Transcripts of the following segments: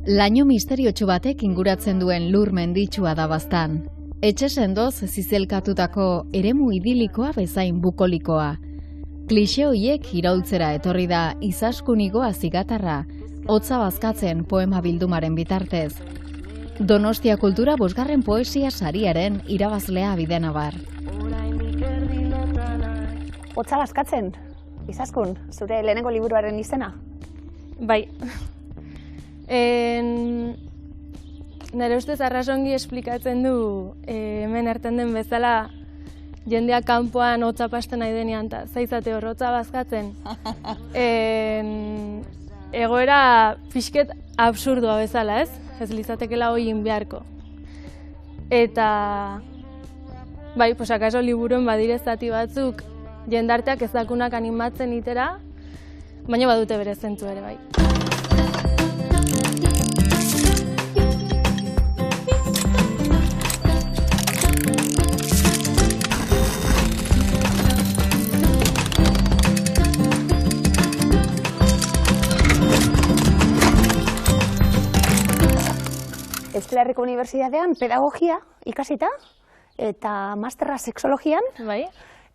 Laino misteriotsu batek inguratzen duen lur menditsua da baztan. Etxe sendoz zizelkatutako eremu idilikoa bezain bukolikoa. Klixe hoiek iraultzera etorri da Izaskunigoa zigatarra, hotza bazkatzen poema bildumaren bitartez. Donostia Kultura 5. poesia sariaren irabazlea bidenabar. Hotza bazkatzen, Izaskun, zure lehenengo liburuaren izena? Bai. Nire ustez arrasongi esplikatzen du hemen erten den bezala jendeak kanpoan hotza pasten nahi denean eta zaizate hor hotza bazkatzen. Egoera pixket absurdua bezala, ez? Ez lizatekela hogin beharko. Eta, bai, pues akaso liburuen badire zati batzuk jendarteak ezakunak animatzen itera, baina badute bere zentzu ere, bai. Euskal Herriko Unibertsitatean pedagogia ikasita eta masterra sexologian. Bai.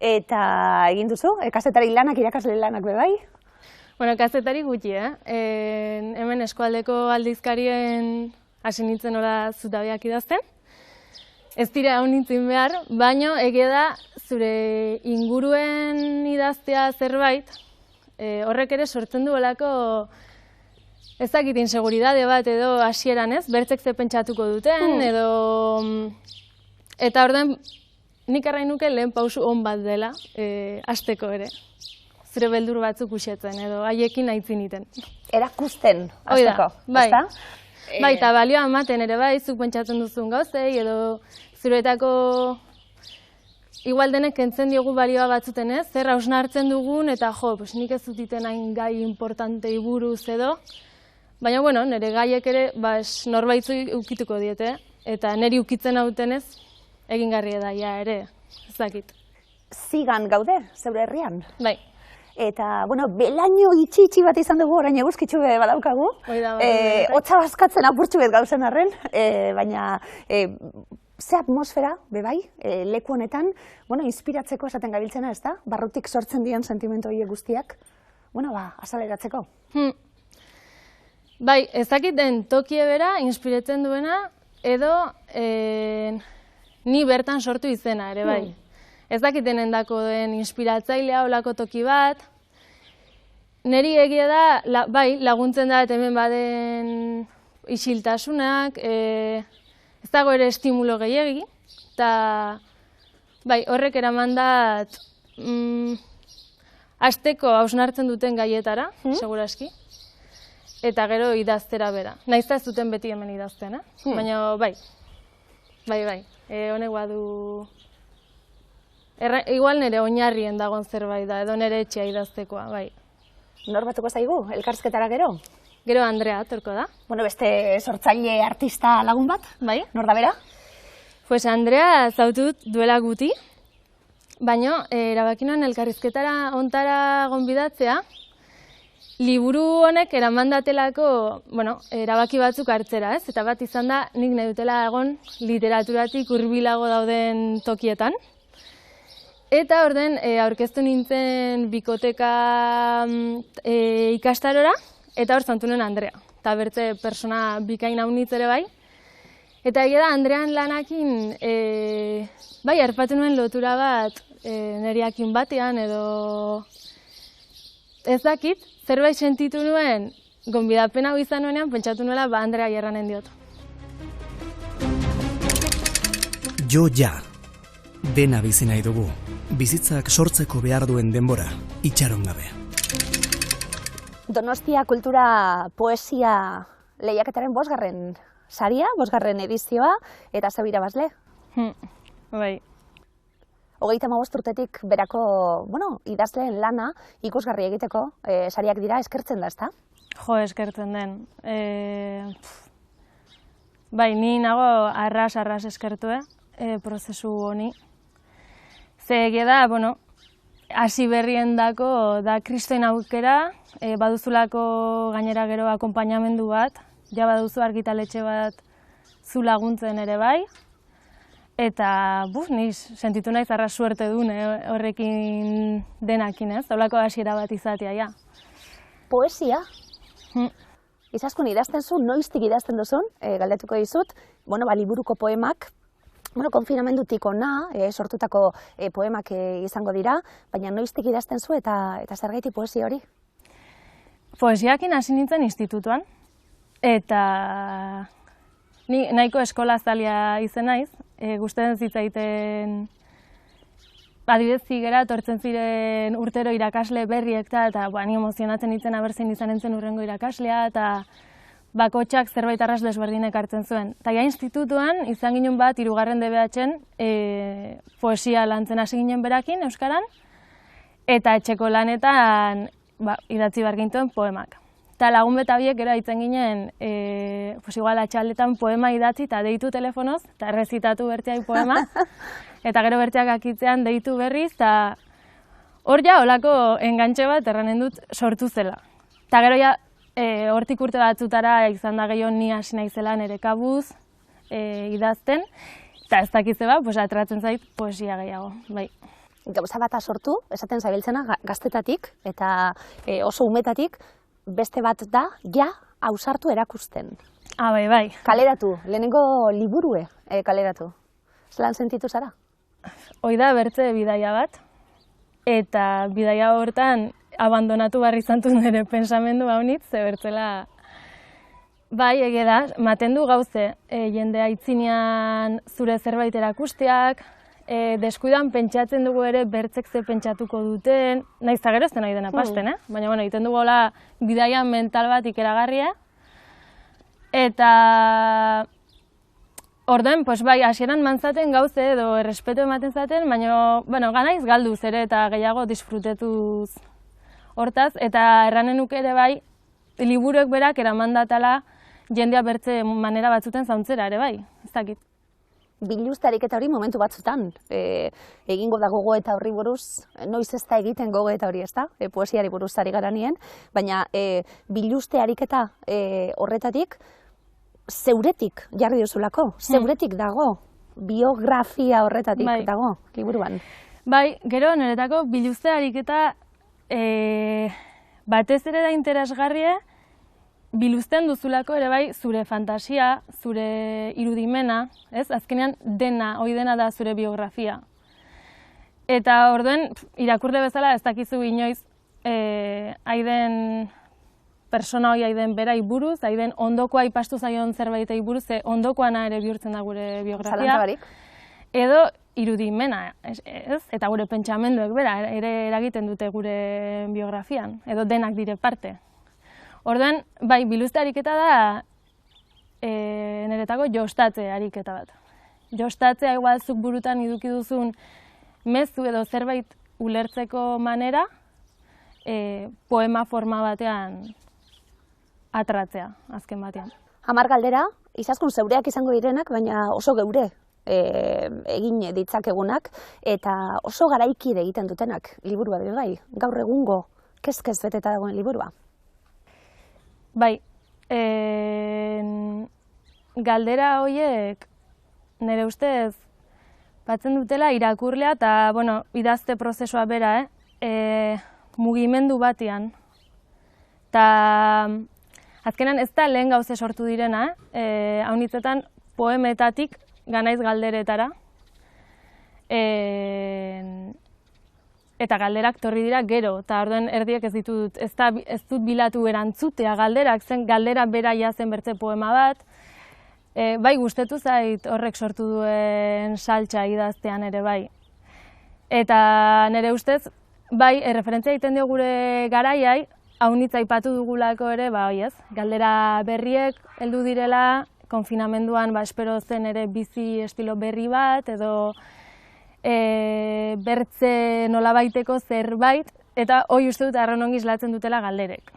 Eta egin duzu, kazetari lanak, irakasle lanak be bai? Bueno, kazetari gutxi, hemen eskualdeko aldizkarien hasi nintzen hola zutabeak idazten. Ez dira hau nintzen behar, baina egia da zure inguruen idaztea zerbait, horrek ere sortzen du olako ezakit inseguridade bat edo hasieran ez, bertzek ze pentsatuko duten, edo... Eta orden, nik arrain nuke lehen pausu on bat dela, hasteko ere. Zure beldur batzuk uxetzen, edo haiekin aitzin iten. Erakusten, hasteko, bai. ezta? Bai, eta balioa ematen ere bai, zuk pentsatzen duzun gauzei, edo zuretako... Igual denek kentzen diogu balioa batzuten ez, zer hausnartzen dugun, eta jo, pues nik ez dutiten hain gai importantei buruz edo, baina, bueno, nire gaiek ere, norbaitzu ukituko diete, eta niri ukitzen hautenez, egingarri da, ja, ere, ez dakit. Zigan gaude, zeure herrian? Bai. Eta, bueno, belaino itxi bat izan dugu, orain eguzkitzu badaukagu. Hotza bazkatzen apurtxu bet gauzen arren, baina, ze atmosfera, bebai, leku honetan, bueno, inspiratzeko esaten gabiltzena, ez da? Barrutik sortzen dian sentimendu horiek guztiak, bueno, azaleratzeko. Bai, ezakiten tokie bera, inspiratzen duena, edo ni bertan sortu izena ere, bai. Ez dakiten endako den inspiratzailea olako toki bat. Neri egia da, bai, laguntzen da hemen baden isiltasunak, ez dago ere estimulo gehiegi, eta bai, horrek eraman dat hasteko hausnartzen duten gaietara, seguraski. Eta gero idaztera bera. Naiz ez duten beti hemen idazten, baina bai. Bai. Honek badu... Igual nire oinarrien dagoen zerbait da, edo nire etxea idaztekoa, bai. Nor batuko zaigu, elkarrizketara gero? Gero Andrea atorko da. Bueno, beste sortzaile artista lagun bat? Bai. Nor da bera? Pues Andrea zautut duela guti, baina erabaki nuen elkarrizketara ontara gonbidatzea, liburu honek eramandatelako, bueno, erabaki batzuk hartzera, ez? Eta bat izan da, nik nahi dutela egon literaturatik hurbilago dauden tokietan. Eta orden, aurkeztu nintzen bikoteka ikastarora, eta hor zantu nuen Andrea. Eta bertze persona bikain haunitz ere bai. Eta egia da, Andrean lanakin, bai, arpatu nuen lotura bat neriakin batean, edo... Ez dakit, zerbait sentitu nuen, gonbidapen hau izan nuenean, pentsatu nuela, Andrea jarranen diot. Jo ja, dena bizi nahi dugu, bizitzak sortzeko behar duen denbora, itxaron gabe. Donostia Kultura poesia lehiaketaren 5. saria, 5. edizioa, eta ze irabazle? Bai. 35 urtetik berako, bueno, idazleen lana ikusgarri egiteko sariak dira, eskertzen da, ezta? Jo, eskertzen den. Bai, ni nago arras eskertu, prozesu honi. Ze egia da, bueno, hasi berriendako da kristoen aukera, baduzulako gainera gero akonpainamendu bat, ja baduzu argitaletxe bat zu laguntzen ere bai, eta ni sentitu naiz arras suerte duen horrekin denakin, ez? Holako hasiera bat izatea, ja. Poesia? Izaskun idazten zu, noiztik idazten duzun, galdetuko dizut, liburuko poemak, konfinamendutik ona, sortutako poemak izango dira, baina noiztik idazten zu eta zergaiti poesia hori? Poesiakin hasi nintzen institutuan, eta ni nahiko eskolazalea izen naiz, gustatzen zitzaiten adibidez zigera, etortzen ziren urtero irakasle berriek eta ni emozionatzen nintzen abertzen izan entzen urrengo irakaslea, eta bakotxak zerbait arras desberdinek hartzen zuen. Eta institutuan izan ginen bat, 3. DBH-en poesia lantzen hasi ginen berakin, euskaran, eta etxeko lanetan idatzi behar gintuen poemak. Eta lagun beta biek gero hitzen ginen, igual atxaldetan poema idatzi eta deitu telefonoz, eta errezitatu bertiai poema, eta gero bertiak akitzean deitu berriz, eta hor ja olako engantxe bat erranen dut sortu zela. Eta gero ja hortik urte batzutara izan da gehiago ni hasi naizela nire kabuz idazten, eta ez dakitze atratzen zait poesia gehiago, bai. Gauza bat sortu, esaten zabiltzena gaztetatik eta oso umetatik, beste bat da, ja, ausartu erakusten. Bai. Kaleratu, lehenengo liburue kaleratu. Zelan sentitu zara? Hoi da bertze bidaia bat, eta bidaia hortan abandonatu barri izantu nire pensamendu haunitz, ze bertzela bai, egia da, maten du gauze, jendea itzinean zure zerbait erakusteak, deskuidan pentsatzen dugu ere bertzek ze pentsatuko duten, nahiz eta gero ez den hori dena pasten, baina egiten dugu hola bidaia mental bat ikeragarria, eta orden, bai, hasieran mantzaten gauze edo errespetu ematen zaten, baina, ganaiz galduz ere eta gehiago disfrutetuz hortaz, eta erranen nuke ere bai, liburuek berak eramandatala jendea bertze manera batzuten zauntzera ere bai, ez dakit. Biluztarik eta hori momentu batzutan, egingo da gogoeta horri buruz, noiz ez da egiten gogoeta hori ez da, poesiari buruzari gara nien, baina biluztearik eta horretatik, zeuretik jarri duzulako, zeuretik dago, biografia horretatik dago, liburuan. Bai, gero niretako biluztearik eta batez ere da interesgarria, biluzten duzulako ere bai zure fantasia, zure irudimena, ez? Azkenean hoi dena da zure biografia. Eta orduen, irakurle bezala ez dakizu inoiz haiden persona hoi haiden berai buruz, haiden ondokoa ipastu zaion zerbaitei buruz, ondokoana ere bihurtzen da gure biografia. Zalantzabarik. Edo irudimena, ez? Eta gure pentsamenduek bera ere eragiten dute gure biografian, edo denak dire parte. Orduan, bai, biluzte ariketa da niretako jostatze ariketa bat. Jostatzea igual zuk burutan eduki duzun mezu edo zerbait ulertzeko manera poema forma batean atratzea, azken batean. 10 galdera, izaskun zeureak izango direnak, baina oso geure egin ditzakegunak, eta oso garaikide egiten dutenak liburua ere bai, gaur egungo kezkez beteta dagoen liburua. Bai, galdera horiek nire ustez batzen dutela irakurlea eta idazte prozesua bera, mugimendu batean. Eta azkenan ez da lehen gauze sortu direna, haunitzetan poemetatik ganaiz galderetara. Eta galderak torri dira gero, eta orduen erdiek ez dut bilatu erantzutea galderak, zen galdera bera jazen bertze poema bat. Bai, gustetu zait horrek sortu duen saltsa idaztean ere bai. Eta nire ustez, bai, erreferentzia egiten dio gure garaiai, haunitza aipatu dugulako ere, galdera berriek heldu direla, konfinamenduan espero zen ere bizi estilo berri bat, edo bertze nolabaiteko zerbait, eta hoi uste dut arron ongi islatzen dutela galderek.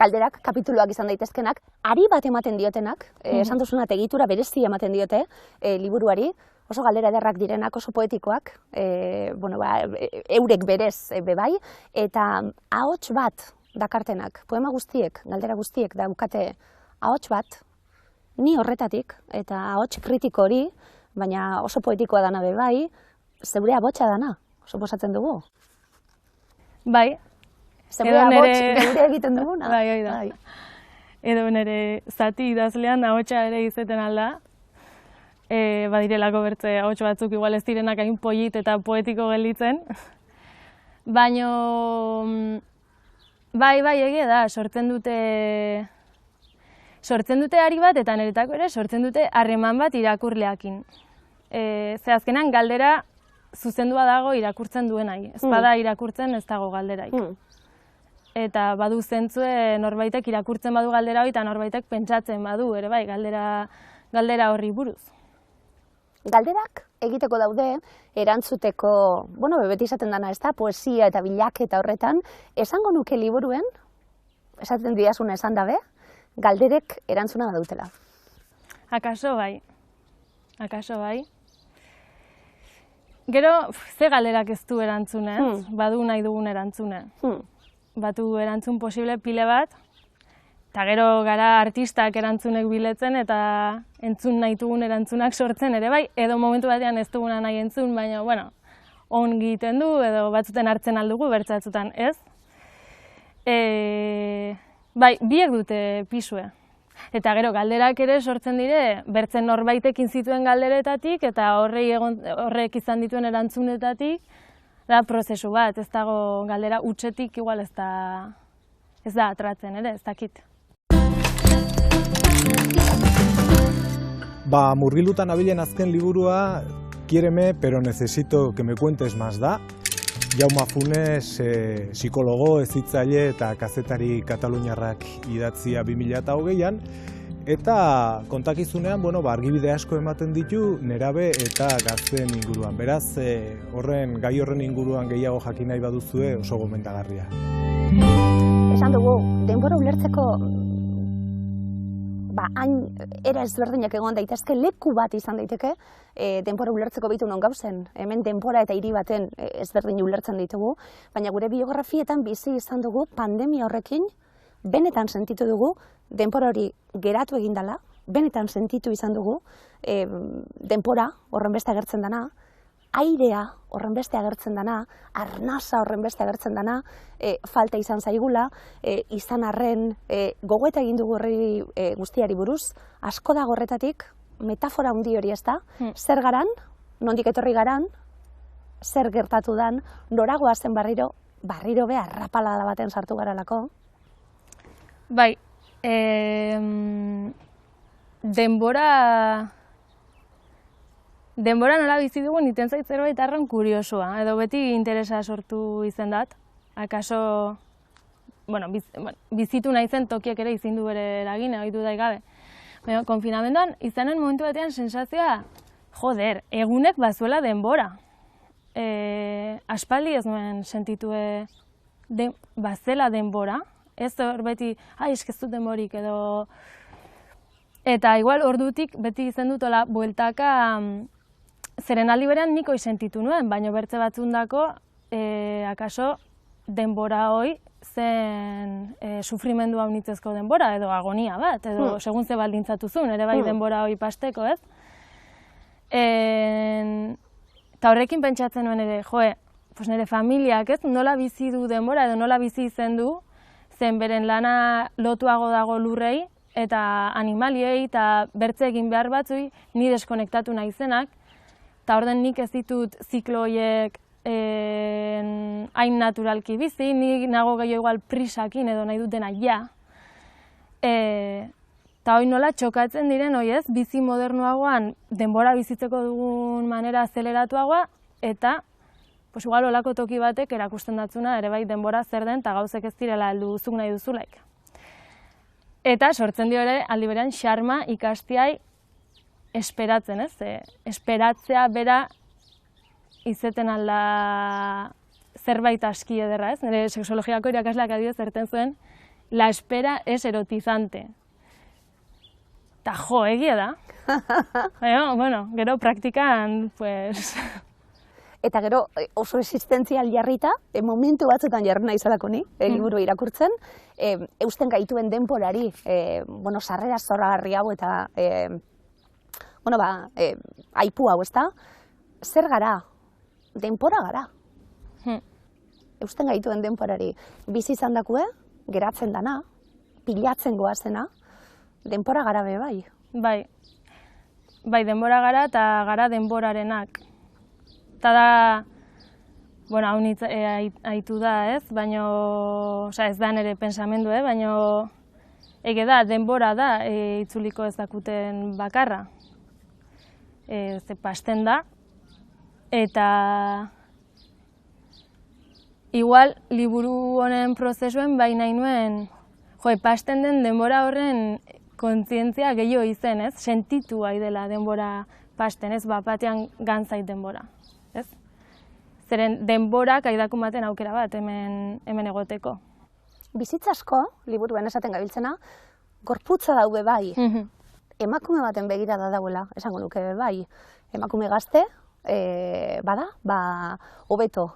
Galderak, kapituluak izan daitezkenak, ari bat ematen diotenak, esan duzuna egitura berezi ematen diote liburuari, oso galdera ederrak direnak, oso poetikoak, eurek berez bebai, eta ahots bat dakartenak, poema guztiek, galdera guztiek daukate ahots bat, ni horretatik, eta ahots kritiko hori, baina oso poetikoa dana be bai, zeure abotsa dana, suposatzen dugu. Bai. Zeure abots geure egiten duguna. Bai, hori da. Edo nire zati idazlean ahotsa ere izeten alda. Badirelako bertze ahots batzuk igual ez direnak hain polit eta poetiko gelditzen. Baino, bai, egia da, sortzen dute ari bat, eta niretako ere sortzen dute harreman bat irakurleakin. Ze azkenan galdera zuzendua dago irakurtzen duenai. Ez bada irakurtzen ez dago galderaik. Eta badu zentzue norbaitek irakurtzen badu galdera hori, eta norbaitek pentsatzen badu, ere bai, galdera horri buruz. Galderak egiteko daude, erantzuteko, beti esaten dana, ez da, poesia eta bilaketa horretan, esango nuke liburuen, esaten diazuna esan dabe, galderek erantzuna badutela. Akaso bai. Gero, ze galderak ez du erantzunez, badu nahi dugun erantzune. Batu erantzun posible pile bat, eta gero gara artistak erantzunek biletzen eta entzun nahi dugun erantzunak sortzen ere bai, edo momentu batean ez duguna nahi entzun, baina, ongi egiten du, edo batzuten hartzen aldugu, bertzatzutan ez. Bai, biek dute pisue. Eta gero, galderak ere sortzen dire, bertzen norbaitekin zituen galderetatik, eta horrek izan dituen erantzunetatik, da prozesu bat, ez dago galdera utxetik igual ez da atratzen ere, ez dakit. Murgilutan abilen azken liburua, Quiéreme, pero necesito que me cuentes más da. Jaume Funes, psikologo, hezitzaile eta kazetari kataluniarrak idatzia 2020an. Eta kontakizunean, argibide asko ematen ditu nerabe eta gazteen inguruan. Beraz, gai horren inguruan gehiago jakin nahi baduzue oso gomendagarria. Esan dugu, denbora ulertzeko hain era ezberdinak egon daitezke, leku bat izan daiteke, denbora ulertzeko bitu non gauzen. Hemen denbora eta hiri baten ezberdin ulertzen ditugu, baina gure biografietan bizi izan dugu pandemia horrekin, benetan sentitu dugu, denbora hori geratu egin dela, benetan sentitu izan dugu, denbora horren beste agertzen dana, airea horren beste agertzen dana, arnasa horren beste agertzen dana, falta izan zaigula, izan arren gogoeta egin dugu horri guztiari buruz, asko da horretatik, metafora handi hori ez da, zer garan, nondik etorri garan, zer gertatu dan, noragoa zen barriro behar rapalada baten sartu garalako. Bai, denbora nola bizi dugu niten zait zerbait arren kuriosoa, edo beti interesa sortu izen dat. Akaso, bizitu nahi zen tokiek ere izin du bere eragin, ohitu daik gabe. Konfinamenduan izanen momentu batean sensazioa, joder, egunek bazuela denbora. Aspaldi ez nuen sentitue bazela denbora, ez hor beti, eskeztut denborik edo... Eta igual ordutik beti izen dutola bueltaka zeren aldi berean niko sentitu nuen, baina bertze batzundako akaso denbora hoi zen sufrimendu haunitzezko denbora edo agonia bat, edo segun ze baldintzatuzun, ere bai denbora hoi pasteko, ez? Eta horrekin pentsatzen nuen ere, nire familiak ez nola bizi du denbora edo nola bizi izen du, zen beren lana lotuago dago lurrei, eta animaliei eta bertze egin behar batzui ni deskonektatu naizenak, eta orden nik ez ditut ziklo horiek hain naturalki bizi, ni nago gehiago igual prisakin edo nahi dutena ja. Eta hoi nola txokatzen diren hoi ez, bizi modernoagoan denbora bizitzeko dugun manera azeleratuagoa, eta igual olako toki batek erakusten datzuna ere bai denbora zer den eta gauzek ez direla heldu zuk nahi duzulaik. Eta sortzen dio ere aldi berean xarma ikastiai esperatzen, ez? Esperatzea bera izeten alda zerbait aski ederra, ez? Nire sexologiako irakasleak adibidez zerten zuen, la espera es erotizante. Ta egia da. Gero praktikan, pues... eta gero oso existentzial jarrita, momentu batzutan jarri nahi zelako ni, liburu irakurtzen, eusten gaituen denporari, sarrera zoragarri hau eta aipu hau, ezta? Zer gara? Denpora gara. Eusten gaituen denporari. Bizi izan dakue, geratzen dana, pilatzen goazena, denpora gara be bai. Bai, denbora gara eta gara denborarenak. Eta da, hau nitz aitu da, ez? Baina, ez da nire pensamendu, baina ege da, denbora da itzuliko ez dakuten bakarra. Ze pasten da, eta igual liburu honen prozesuen bai nahi nuen, pasten den denbora horren kontzientzia gehiago izen, ez? Sentitu dela denbora pasten, ez? Batean gantzait denbora, ez? Zeren denborak aidakumaten aukera bat hemen egoteko. Bizitza asko, liburuen esaten gabiltzena, gorputza daude bai. Emakume baten begirada dauela, esango nuke bai. Emakume gazte, hobeto.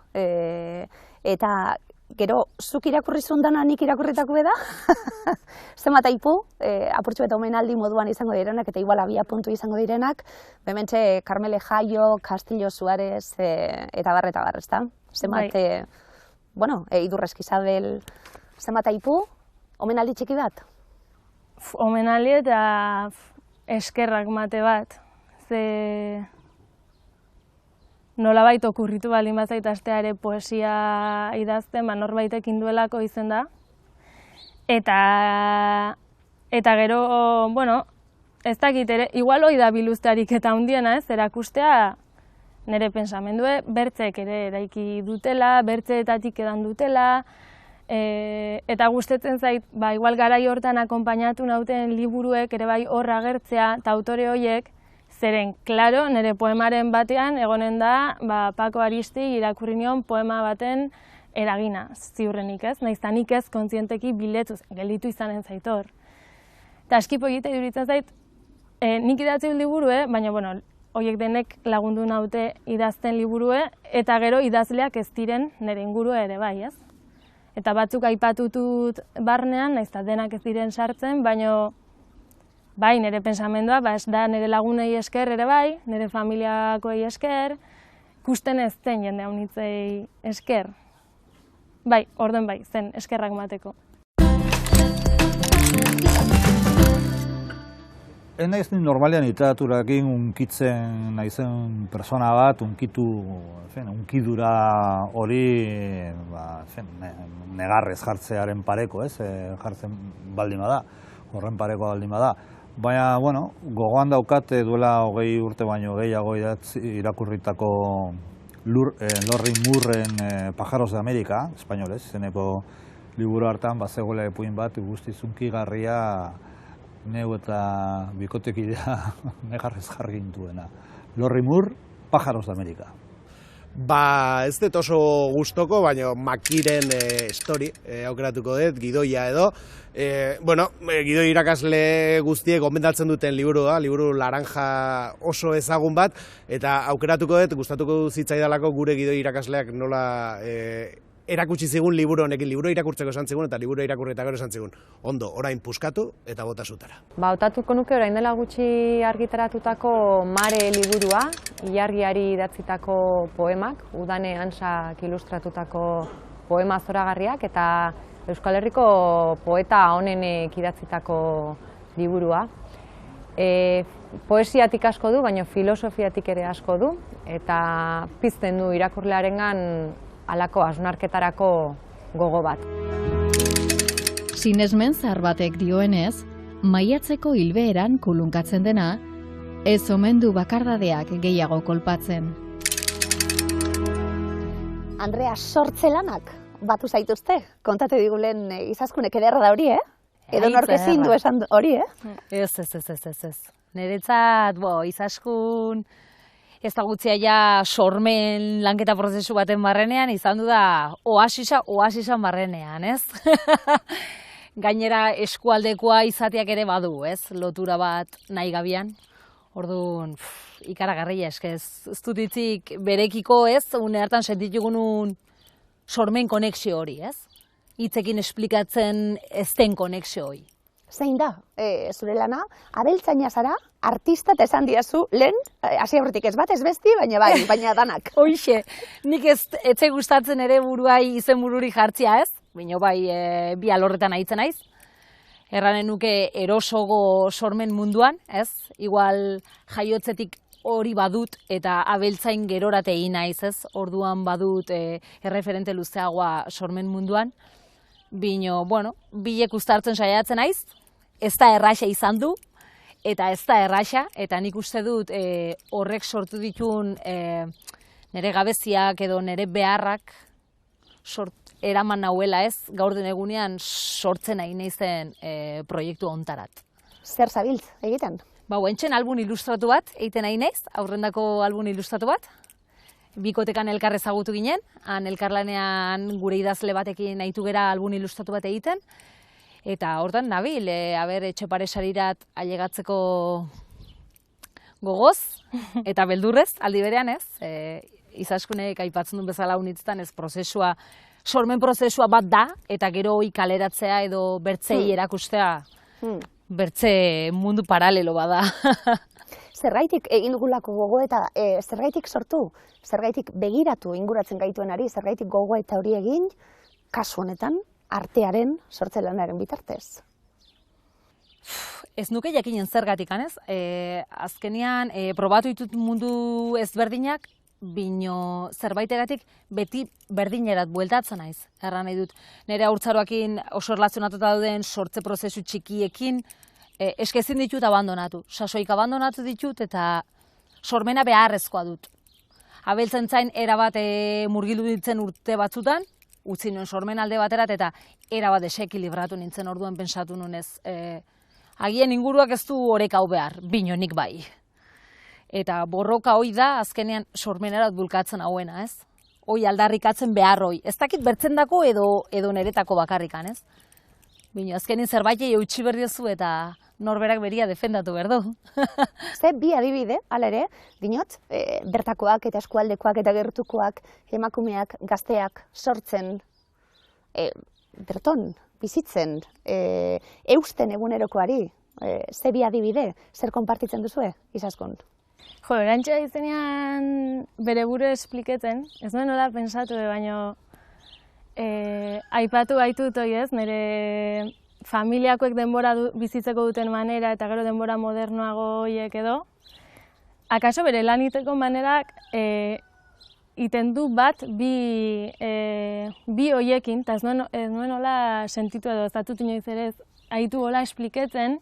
Eta gero, zuk irakurri zundana nik irakurritako da, zenbat aipu, apurtxo eta omenaldi moduan izango direnak, eta igual abia puntu izango direnak, bementxe Carmele Jaio, Castillo Suárez, eta barre, ezta? Zenbat, Idurrezki Isabel, zenbat aipu, omenaldi txiki bat? Omenaldi eta eskerrak mate bat, ze nolabait okurritu baldin bazait astea ere poesia idazten, norbaitek induelako izen da. Eta gero, ez dakit ere, igual hoi da biluztearik eta hundiena ez, erakustea nire pensamendue, bertzek ere eraiki dutela, bertzeetatik edan dutela, eta gustetzen zait, igual garai hortan akonpainatu nauten liburuek ere bai horra agertzea, eta autore horiek, zeren, klaro, nire poemaren batean egonen da, Paco Aristi irakurri nion poema baten eragina, ziurrenik ez, nahiz nik ez kontzienteki biletuz, gelditu izanen zaitor. Eta askipo egitea iduritzen zait, nik idatzi liburue, baina, horiek denek lagundu naute idazten liburue, eta gero idazleak ez diren nire ingurue ere bai, ez? Eta batzuk aipatutut barnean, nahiz eta denak ez diren sartzen, baina bai, nire pensamendua, ez da nire lagunei esker ere bai, nire familiakoei esker, ikusten ez zen jende haunitzei esker. Bai, orden bai, zen eskerrak mateko. Ez nahiz normalean literaturarekin unkitzen naizen persona bat, unkidura hori negarrez jartzearen pareko, jartzen baldin bada, horren pareko baldin bada. Baina, gogoan daukat duela 20 urte baino gehiago irakurritako Lorri Moorren Pajaros de América, espainolez, zeneko liburu hartan, bazegoela epuin bat, guztiz unkigarria neu eta bikotekidea negarrez jarri gintuena. Lorri Moore, Pajaros de América. Ez dut oso gustoko, baina Makiren story aukeratuko dut, gidoia edo. Gidoi irakasle guztiek gomendatzen duten liburua, liburu laranja oso ezagun bat, eta aukeratuko dut, gustatuko zitzaidalako gure gidoi irakasleak nola erakutsi zigun liburu honekin, liburu irakurtzeko esan zigun eta liburu irakurretako esan zigun. Ondo, orain puskatu eta bota zutara. Hautatuko nuke orain dela gutxi argitaratutako Mare liburua, ilargiari idatzitako poemak, Udane Hansak ilustratutako poema zoragarriak eta Euskal Herriko poeta honenek idatzitako liburua. Poesiatik asko du, baina filosofiatik ere asko du, eta pizten du irakurlearengan halako hausnarketarako gogo bat. Sinesmen zahar batek dioenez, maiatzeko hilbeheran kulunkatzen dena, ez omen du bakardadeak gehiago kolpatzen. Andrea, sortzelanak batu zaituzte? Kontate digulen izaskunek ederra da hori, Edo nork ezin du esan hori, Ez. Niretzat, izaskun ez da gutzia ja sormen lanketa prozesu baten barrenean, izan du da oasisan barrenean, ez? Gainera eskualdekoa izateak ere badu, ez? Lotura bat nahi gabian. Orduan, ikaragarria, eske ez dut hitzik berekiko, ez, une hartan sentitugunun sormen konexio hori, ez? Hitzekin esplikatzen ez den konexio hori. Zein da, zure lana, abeltzaina zara, artista eta esan diazu, lehen, hasi aurretik ez bat ez besti, baina danak. Hoixe, nik etxe gustatzen ere buruai izen bururi jartzia, ez? Baina bai, bi alorretan aitzen naiz. Erranen nuke erosogo sormen munduan, ez? Igual jaiotzetik hori badut eta abeltzain gerorate egin naiz, ez? Orduan badut erreferente luzeagoa sormen munduan. Bino, bueno, bilek uztartzen saiatzen naiz, ez da erraxa izan du, eta ez da erraxa, eta nik uste dut horrek sortu ditun nire gabeziak edo nire beharrak eraman nahuela, ez, gaur den egunean sortzen nahi naizen proiektu hontarat. Zer zabiltz egiten? Entxen album ilustratu bat, egiten nahi naiz, aurrendako album ilustratu bat. Bikotekan elkar ezagutu ginen, han elkarlanean gure idazle batekin nahitu gera album ilustratu bat egiten. Eta hortan nabil, Etxepare sarirat ailegatzeko gogoz eta beldurrez, aldi berean ez. Izaskunek aipatzen duen bezala unitzetan ez prozesua, sormen prozesua bat da, eta gero hori kaleratzea edo bertzei erakustea, bertze mundu paralelo bada. Zergaitik egin dugulako gogoeta, zergaitik sortu, zergaitik begiratu inguratzen gaituenari, zergaitik gogoeta hori egin, kasu honetan, artearen sortze lanaren bitartez. Ez nuke jakinen zergatik, anez? Azkenean, probatu ditut mundu ezberdinak, bino zerbaitegatik beti berdinerat bueltatzen naiz. Erran nahi dut, nire haurtzaroakin oso erlazionatuta dauden sortze prozesu txikiekin, eskezin ditut abandonatu. Sasoik abandonatu ditut eta sormena beharrezkoa dut. Abeltzen zain erabat murgildu ditzen urte batzutan, utzi nuen sormen alde baterat eta erabat desekilibratu nintzen orduan pensatu nunez. Agien inguruak ez du horek hau behar, bino nik bai. Eta borroka hoi da azkenean sormenerat bulkatzen hauena, ez? Hoi aldarrikatzen behar hoi. Ez dakit bertzendako edo neretako bakarrikan, ez? Bino, azkenin zerbaitei eutxi berdiozu eta norberak beria defendatu berdu. Ze bi adibide, hala ere, dinot, bertakoak eta eskualdekoak eta gertukoak, emakumeak, gazteak, sortzen, berton, bizitzen, eusten egunerokoari, ze bi adibide, zer konpartitzen duzue, Izaskun? Jo, erantxea izenean bere buru espliketzen, ez nuen nola pensatu, baina aipatu gaitut hoi ez, nire familiakoek denbora bizitzeko duten manera eta gero denbora modernoago horiek edo. Akaso bere lan iteko manerak iten du bat bi horiekin, eta ez nuen hola sentitu edo ez datut inoiz ere haitu hola espliketzen,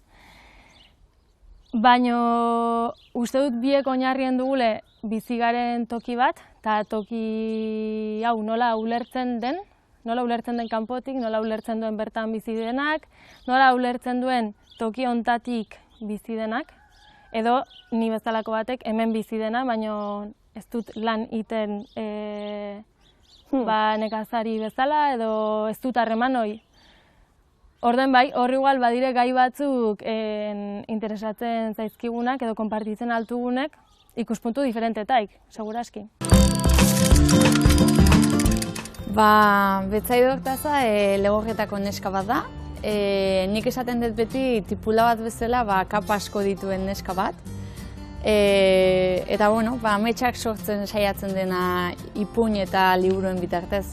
baina uste dut biek oinarrien dugule bizigaren toki bat, eta toki hau nola ulertzen den, nola ulertzen den kanpotik, nola ulertzen duen bertan bizi denak, nola ulertzen duen toki hontatik bizi denak, edo ni bezalako batek hemen bizi dena, baina ez dut lan iten nekazari bezala, edo ez dut harreman hoi. Orden bai, hor igual badire gai batzuk interesatzen zaizkigunak edo konpartitzen altugunek ikuspuntu diferentetaik, seguraski. Betzaidok taza legorretako neska bat da. Nik esaten dut beti tipula bat bezala kapa asko dituen neska bat. Eta bueno, ametsak sortzen saiatzen dena ipuin eta liburuen bitartez.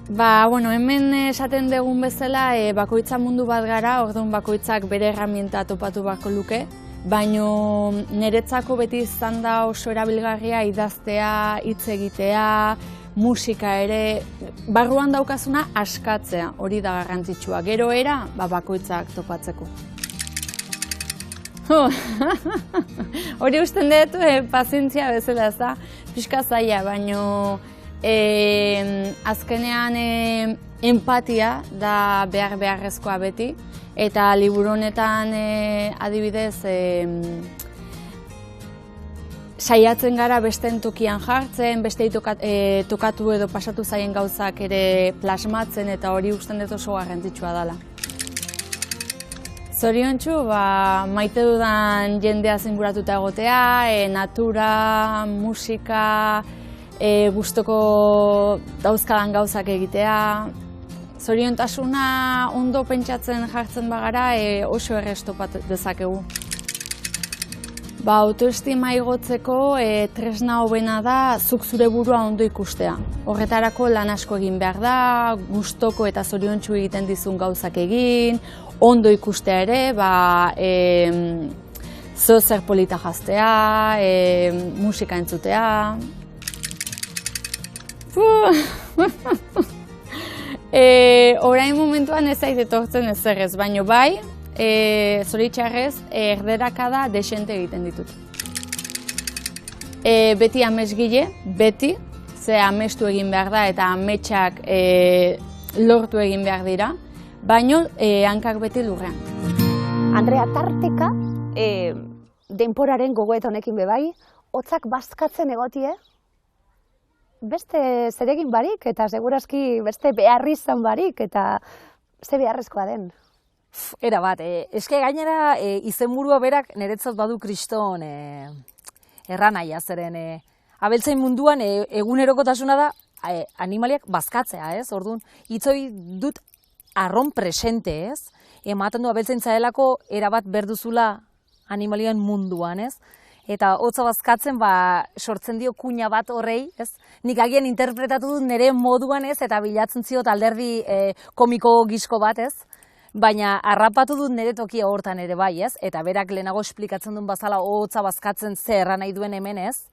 Hemen esaten dugun bezala bakoitza mundu bat gara, orduan bakoitzak bere erramienta topatu beharko luke. Baina niretzako beti izan da oso erabilgarria idaztea, hitz egitea, musika ere, barruan daukazuna askatzea, hori da garrantzitsua. Gero era, bakoitzak topatzeko. Hori usten dut, pazientzia bezala ez da, pixka zaila, baina azkenean empatia da beharrezkoa beti. Eta liburu honetan adibidez saiatzen gara besteen tokian jartzen, bestei tokatu edo pasatu zaien gauzak ere plasmatzen eta hori usten dut oso garrantzitsua dela. Zoriontsu, maite dudan jendea zinguratuta egotea, natura, musika, gustoko dauzkadan gauzak egitea. Zoriontasuna ondo pentsatzen jartzen bagara, oso errez topat dezakegu. Autoestima igotzeko tresna hobena da zuk zure burua ondo ikustea. Horretarako lan asko egin behar da, gustoko eta zoriontsu egiten dizun gauzak egin, ondo ikustea ere, zer polita jaztea, musika entzutea. Orain momentuan ez zait etortzen ezerrez, baino bai, zoritxarrez, erderakada desente egiten ditut. Beti amesgile, beti, ze amestu egin behar da eta ametsak lortu egin behar dira, baino hankak beti lurrean. Andrea, tarteka, denporaren gogoeta honekin bebai, hotzak bazkatzen egotie, beste zeregin barik, eta segurazki beste beharrizan barik, eta ze beharrezkoa den. Era bat, eske gainera izenburua berak niretzat badu kriston erranaia, zeren abeltzain munduan egunerokotasuna da animaliak bazkatzea, ez? Orduan, hitzoi dut arron presente, ez? Ematen du abeltzain zaelako erabat berduzula animalien munduan, ez? Eta hotza bazkatzen sortzen dio kuina bat horrei, ez? Nik agian interpretatu dut nire moduan, ez? Eta bilatzen ziot alderdi komiko gisko bat, ez? Baina harrapatu dut nire tokia hortan ere bai, ez? Eta berak lehenago esplikatzen duen bazala hotza bazkatzen zer erran nahi duen hemen, ez?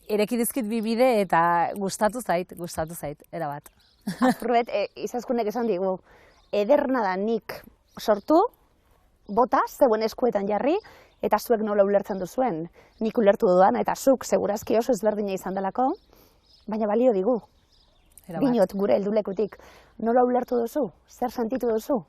Ereki dizkit bibide eta gustatu zait, erabat. Apurbet, izazkunek esan digu, ederna da nik sortu, bota, zeuen eskuetan jarri, eta zuek nola ulertzen duzuen. Nik ulertu dudan, eta zuk segurazki oso ezberdina izan delako, baina balio digu. Binot, gure heldulekutik. Nola ulertu duzu? Zer sentitu duzu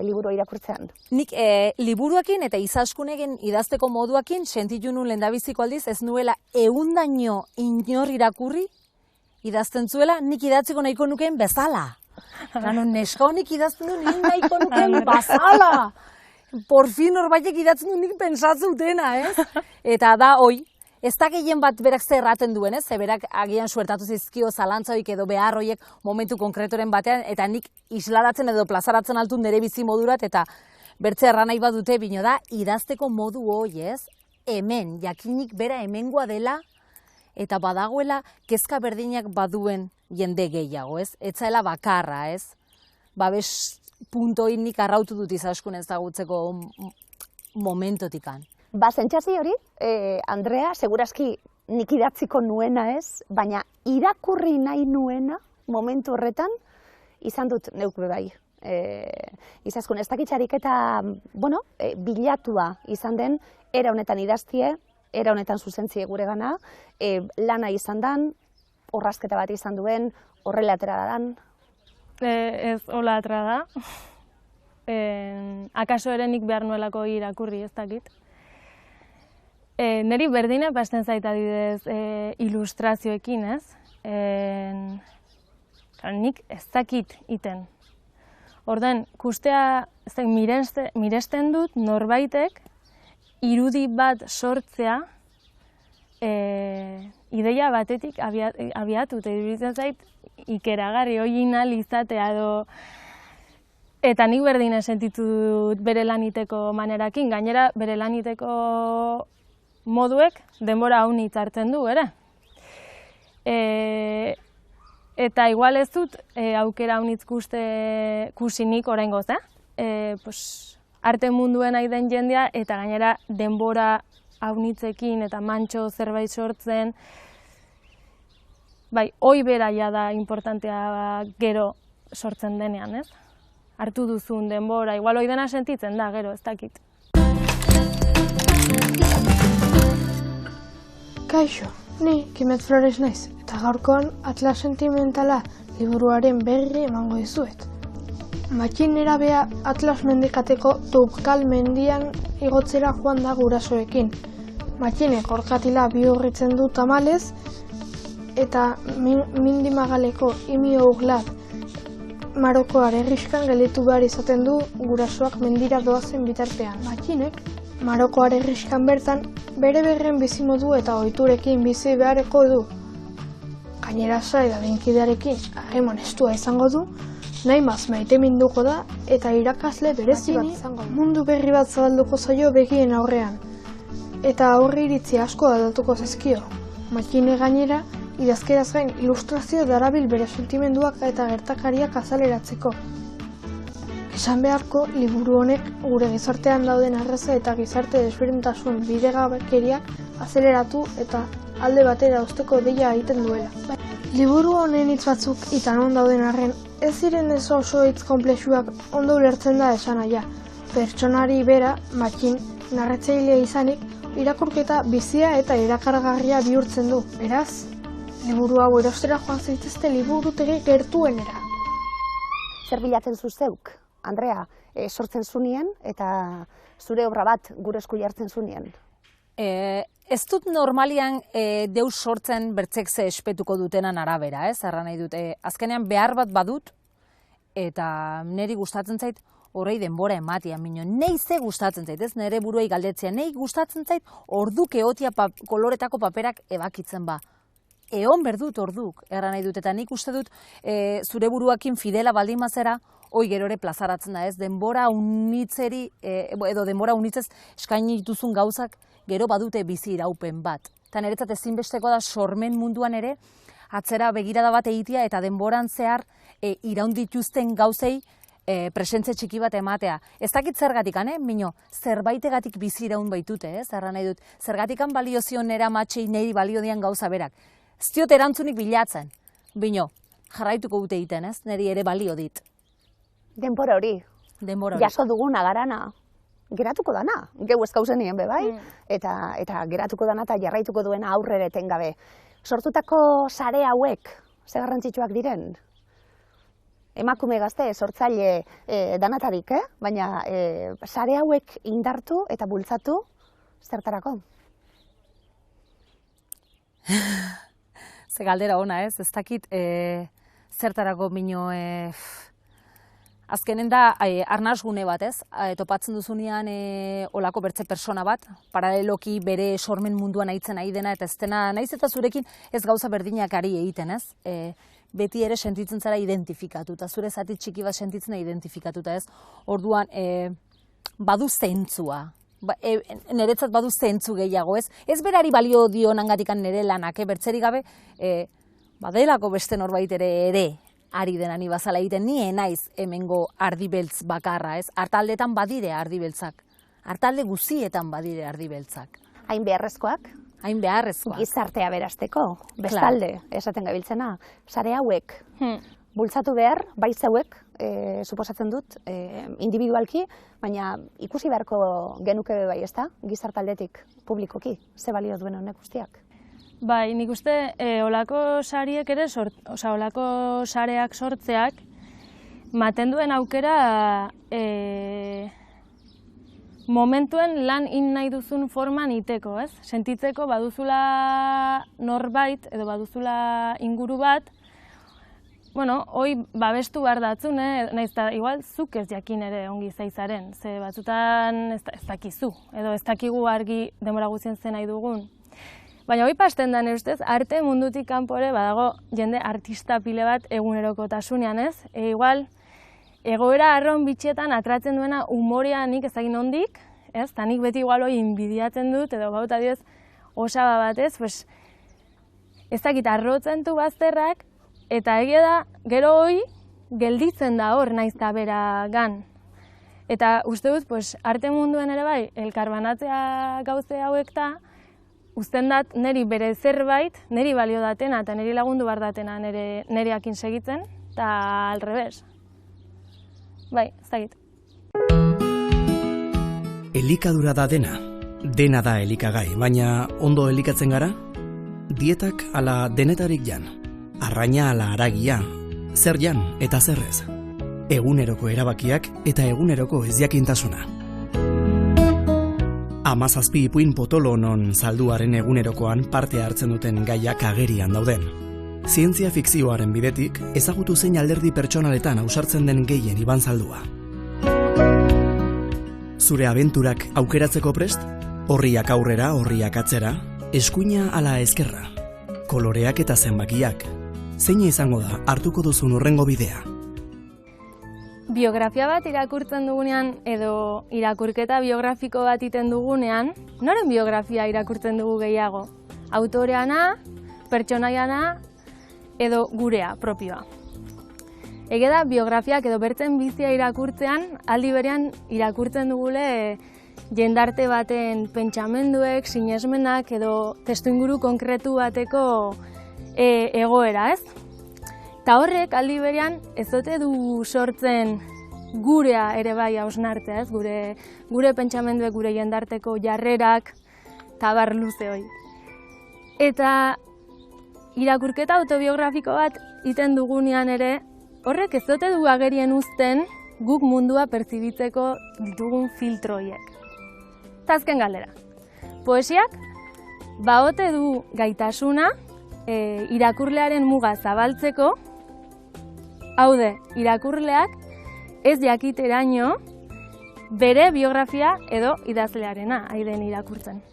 liburua irakurtzean? Nik liburuakin eta izaskunegen idazteko moduakin sentitu nuen lehendabiziko aldiz, ez nuela ehundaino inor irakurri idazten zuela, nik idatziko nahiko nukeen bezala. Neska honik idazten du nik nahiko nukeen bezala. Por fin norbaitek idatzen du nik pentsatzen dutena, ez? Eta da, ez da gehien bat berak zerraten duen, ez? Berak agian suertatu zizkio zalantzaik edo behar horiek momentu konkretoren batean, eta nik isladatzen edo plazaratzen altu nire bizi modurat, eta bertze erran nahi bat dute, bino da, idazteko modu hoi, ez? Hemen, jakinik bera hemengoa dela, eta badagoela kezka berdinak baduen jende gehiago, ez? Etzaela bakarra, ez? Babes puntoin nik arrautu dut izaskun ezagutzeko momentotikan. Zentxasi hori, Andrea, segurazki nik idatziko nuena ez, baina irakurri nahi nuena momentu horretan izan dut neuk bebai. Izaskun ez dakitzarik eta, bilatua izan den, era honetan idaztie, era honetan zuzentzie gure gana, lana izan dan, orrazketa bat izan duen, horrela atera dan. Ez hola atera da. Akaso ere nik behar nuelako irakurri ez dakit. Neri berdina pasten zait adidez ilustrazioekin, ez? Nik ez dakit iten. Orduan, kustea miresten dut norbaitek irudi bat sortzea ideia batetik abiatu, eta iruditzen zait ikeragarri hogin izatea edo. Eta nik berdina sentitu dut bere laniteko manerakin, gainera bere laniteko moduek denbora haunitz hartzen du, ere? Eta igual ez dut aukera haunitz kusinik oraingoz, arte munduen nahi den jendea, eta gainera denbora haunitzekin eta mantxo zerbait sortzen, bai, hoi beraia da importantea gero sortzen denean, ez? Hartu duzun denbora, igual hoi dena sentitzen da, gero, ez dakit. Kaixo, ni Kimet Flores naiz, eta gaurkoan Atlas Sentimentala liburuaren berri emango dizuet. Matxin nerabea Atlas mendikateko Toubkal mendian igotzera joan da gurasoekin. Matxinek orkatila bihurritzen du tamalez, eta Mindimagaleko Imi Ouglad Marokoar herriskan gelditu behar izaten du gurasoak mendira doazen bitartean. Matxinek Marokoar herriskan bertan bere berren bizimodu eta ohiturekin bizi beharreko du. Gainera sai da benkidearekin harreman estua izango du, nahi maite minduko da eta irakasle berezi bat izango du. Mundu berri bat zabalduko zaio begien aurrean, eta aurre iritzi asko aldatuko zaizkio. Matxine gainera, idazkeraz gain ilustrazio darabil bere sentimenduak eta gertakariak azaleratzeko. Esan beharko, liburu honek gure gizartean dauden arraza eta gizarte desberdintasun bidegabekeriak azeleratu eta alde batera uzteko deia egiten duela. Liburu honen hitz batzuk itanon dauden arren, ez ziren ez oso hitz konplexuak ondo ulertzen da esanahia. Pertsonari bera, Matxin, narratzailea izanik, irakurketa bizia eta erakargarria bihurtzen du. Beraz, liburu hau erostera joan zaitezte liburutegi gertuenera. Zer bilatzen zu zeuk, Andrea, sortzen zunien eta zure obra bat gure esku jartzen zunien? Ez dut normalian deus sortzen bertzek ze espetuko dutenan arabera, ez? Arra nahi dut, azkenean behar bat badut, eta niri gustatzen zait horrei denbora ematia, mino, nei ze gustatzen zait, ez? Nere buruei galdetzea, nei gustatzen zait orduk eotia koloretako paperak ebakitzen ba. Eon berdut orduk, erra nahi dut, eta nik uste dut zure buruakin fidela baldin mazera, hoi gerore plazaratzen da, ez? Denbora unitzeri, edo denbora unitzez eskaini dituzun gauzak gero badute bizi iraupen bat. Eta niretzat ezinbesteko da sormen munduan ere, atzera begirada bat egitea eta denboran zehar iraun dituzten gauzei presentze txiki bat ematea. Ez dakit zergatik, mino, zerbaitegatik bizi iraun baitute, ez? Erra nahi dut, zergatikan balio zion nera matxei niri balio dian gauza berak. Ez diot erantzunik bilatzen, bino, jarraituko dute egiten, ez? Neri ere balio dit. Denbora hori. Jaso duguna garana. Geratuko dana, geu eskauzen nien bebai, eta geratuko dana eta jarraituko duena aurrera etengabe. Sortutako sare hauek, ze garrantzitsuak diren? Emakume gazte, sortzaile danatarik, baina sare hauek indartu eta bultzatu zertarako? Ze galdera ona, ez? Ez dakit zertarako bino... Azkenen da, arnazgune bat, ez? Topatzen duzunean olako bertze persona bat, paraleloki bere sormen munduan aitzen nahi dena, eta ez dena, naiz eta zurekin ez gauza berdinak ari egiten, ez? Beti ere sentitzen zara identifikatuta, zure zati txiki bat sentitzen identifikatuta, ez? Orduan, badu zentzua, niretzat badu zentzu gehiago, ez? Ez berari balio dionangatikan nire lanak, bertzerik gabe, badelako beste norbait ere, ari dena ni bazala egiten, ni naiz hemengo ardibeltz bakarra, ez? Artaldetan badire ardibeltzak. Artalde guzietan badire ardibeltzak. Hain beharrezkoak? Hain beharrezkoak. Gizartea berasteko, bestalde, esaten gabiltzena. Sare hauek, bultzatu behar, bai zeuek, suposatzen dut, individualki, baina ikusi beharko genuke bai, ez da? Gizartaldetik, publikoki, ze balio duen honek guztiak. Bai, nik uste olako sariek ere, olako sareak sortzeak, maten duen aukera momentuen lan nahi duzun forman iteko, ez? Sentitzeko baduzula norbait edo baduzula inguru bat, bueno, hoi babestu behar datzun, nahiz eta igual zuk ez jakin ere ongi zaizaren, ze batzutan ez dakizu, edo ez dakigu argi denbora guztien zen nahi dugun. Baina hoi pasten da nire ustez, arte mundutik kanpore badago jende artista pile bat egunerokotasunean, ez? Igual, egoera arron bitxietan atratzen duena umorea nik ezagin ondik, ez? Ta nik beti igual hoi inbidiatzen dut, edo bauta diez osaba batez, pues, ez dakit arrotzen du bazterrak, eta egia da, gero hoi gelditzen da hor naiz da bera gan. Eta uste dut, pues, arte munduen ere bai, elkarbanatzea gauze hauek da, uzten dat, niri bere zerbait, niri balio datena eta niri lagundu behar datena nireakin segitzen, eta alrebez. Bai, ez dakit. Elikadura da dena. Dena da elikagai, baina ondo elikatzen gara? Dietak ala denetarik jan. Arraina ala haragia. Zer jan eta zer ez. Eguneroko erabakiak eta eguneroko ezjakintasuna. 17 ipuin potolo non zalduaren egunerokoan parte hartzen duten gaiak agerian dauden. Zientzia fikzioaren bidetik ezagutu zein alderdi pertsonaletan ausartzen den gehien Iban Zaldua. Zure abenturak aukeratzeko prest? Orriak aurrera, orriak atzera, eskuina ala ezkerra. Koloreak eta zenbakiak. Zein izango da hartuko duzun hurrengo bidea? Biografia bat irakurtzen dugunean edo irakurketa biografiko bat iten dugunean, noren biografia irakurtzen dugu gehiago? Autoreana, pertsonaiana edo gurea, propioa. Ege da, biografiak edo bertzen bizia irakurtzean, aldi berean irakurtzen dugule jendarte baten pentsamenduek, sinesmenak edo testuinguru konkretu bateko egoera, ez? Ta horrek aldi berean ez ote du sortzen gurea ere bai hausnartzea, ez? Gure pentsamenduek, gure jendarteko jarrerak, tabar luze hoi. Eta irakurketa autobiografiko bat iten dugunean ere, horrek ez ote du agerien uzten guk mundua pertzibitzeko ditugun filtroiek. Eta azken galdera. Poesiak baote du gaitasuna irakurlearen muga zabaltzeko, haude, irakurleak ez jakiteraino bere biografia edo idazlearena aiden irakurtzen.